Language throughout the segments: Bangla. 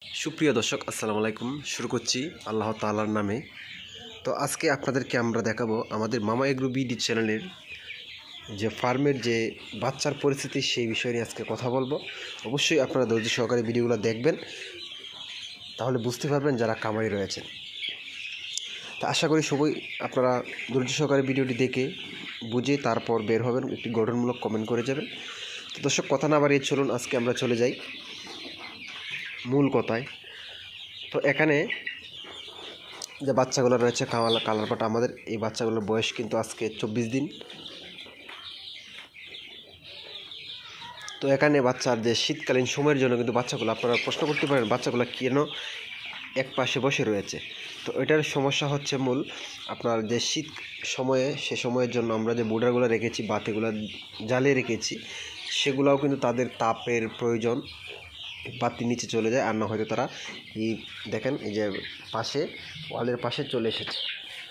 সুপ্রিয় দর্শক আসসালামু আলাইকুম। শুরু করছি আল্লাহ তাআলার নামে। তো আজকে আপনাদেরকে আমরা দেখাবো আমাদের মামা এগ্রো বিডি চ্যানেলের যে ফার্মের যে বাচ্চার পরিস্থিতি সেই বিষয় নিয়ে আজকে কথা বলবো। অবশ্যই আপনারা ধৈর্য সহকারে ভিডিওগুলো দেখবেন, তাহলে বুঝতে পারবেন যারা খামারি রয়েছেন। তা আশা করি সবাই আপনারা ধৈর্য সহকারে ভিডিওটি দেখে বুঝে তারপর বের হবেন, একটি গঠনমূলক কমেন্ট করে যাবেন। তো দর্শক কথা না বাড়িয়ে চলুন আজকে আমরা চলে যাই মূল কথায়। তো এখানে যে বাচ্চাগুলো রয়েছে কালার পাটা, আমাদের এই বাচ্চাগুলোর বয়স কিন্তু আজকে 24 দিন। তো এখানে বাচ্চার যে শীতকালীন সময়ের জন্য কিন্তু বাচ্চাগুলো, আপনারা প্রশ্ন করতে পারেন বাচ্চাগুলো কেন এক পাশে বসে রয়েছে। তো এটার সমস্যা হচ্ছে মূল আপনার যে শীত সময়ে, সে সময়ের জন্য আমরা যে বোর্ডারগুলো রেখেছি, বাতিগুলো জ্বালিয়ে রেখেছি, সেগুলোও কিন্তু তাদের তাপের প্রয়োজন, বাতি নিচে চলে যায়। আর না হয়তো তারা এই দেখেন এই যে পাশে ওয়ালের পাশে চলে এসেছে।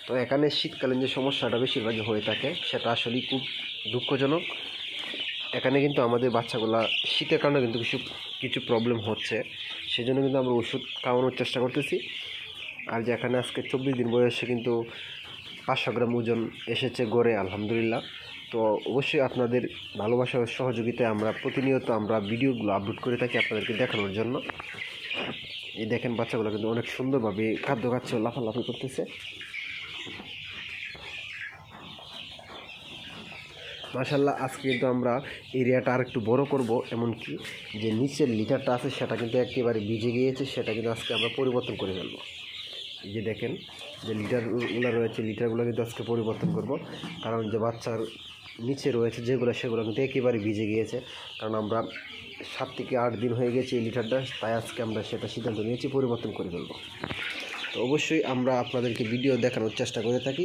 তো এখানে শীতকালীন যে সমস্যাটা বেশিরভাগই হয়ে থাকে সেটা আসলেই খুব দুঃখজনক। এখানে কিন্তু আমাদের বাচ্চাগুলা শীতের কারণে কিন্তু কিছু প্রবলেম হচ্ছে, সেজন্য কিন্তু আমরা ওষুধ খাওয়ানোর চেষ্টা করতেছি। আর যে এখানে আজকে 24 দিন বয়সে কিন্তু 500 গ্রাম ওজন এসেছে গড়ে, আলহামদুলিল্লাহ। তো অবশ্যই আপনাদের ভালোবাসা ও সহযোগিতায় আমরা প্রতিনিয়ত ভিডিওগুলো আপলোড করে থাকি আপনাদেরকে দেখানোর জন্য। এই দেখেন বাচ্চাগুলো কিন্তু অনেক সুন্দরভাবে খাদ্য খাচ্ছে, লাফালাফি করতেছে। মাশাআল্লাহ, আজকে কিন্তু আমরা এরিয়াটা আর একটু বড় করব, এমনকি যে নিচের লিটারটা আছে সেটা কিন্তু একেবারে ভিজে গিয়েছে, সেটা কিন্তু আজকে আমরা পরিবর্তন করে ফেলবো। এই যে দেখেন যে লিটারগুলো রয়েছে, লিটারগুলো কিন্তু আজকে পরিবর্তন করব, কারণ যে বাচ্চার নিচে রয়েছে যেগুলো সেগুলো কিন্তু একেবারে ভিজে গিয়েছে। কারণ আমরা 7 থেকে 8 দিন হয়ে গেছে এই লিটারটা, তাই আজকে আমরা সেটা সিদ্ধান্ত নিয়েছি পরিবর্তন করে ফেলবো। তো অবশ্যই আমরা আপনাদেরকে ভিডিও দেখানোর চেষ্টা করে থাকি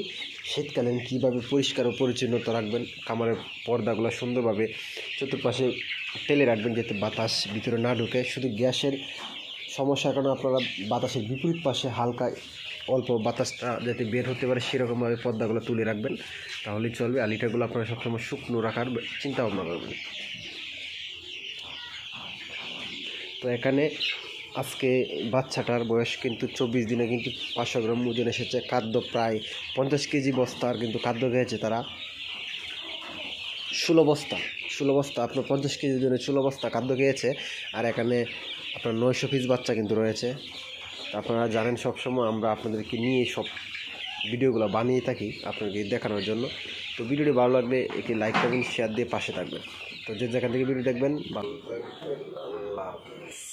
শীতকালীন কীভাবে পরিষ্কার ও পরিচ্ছন্নতা রাখবেন, খামারের পর্দাগুলো সুন্দরভাবে চতুর্পাশে টেলে রাখবেন যাতে বাতাস ভিতরে না ঢুকে। শুধু গ্যাসের সমস্যার কারণে আপনারা বাতাসের বিপরীত পাশে হালকা অল্প বাতাসটা যাতে বের হতে পারে সেরকমভাবে পর্দাগুলো তুলে রাখবেন, তাহলেই চলবে। আর লিটারগুলো আপনারা সবসময় শুকনো রাখার চিন্তা ভাবনা করবেন। তো এখানে আজকে বাচ্চাটার বয়স কিন্তু 24 দিনে কিন্তু 500 গ্রাম ওজন এসেছে। খাদ্য প্রায় 50 কেজি বস্তার কিন্তু খাদ্য খেয়েছে তারা, 16 বস্তা আপনার 50 কেজি ওজনে 16 বস্তা খাদ্য খেয়েছে। আর এখানে আপনার 900 পিস বাচ্চা কিন্তু রয়েছে। আপনারা জানেন সবসময় আমরা আপনাদেরকে নিয়ে সব ভিডিওগুলো বানিয়ে থাকি আপনাদেরকে দেখানোর জন্য। তো ভিডিওটি ভালো লাগলে একটি লাইক করবেন, শেয়ার দিয়ে পাশে থাকবেন। তো যে যেখান থেকে ভিডিও দেখবেন, আল্লাহ হাফেজ।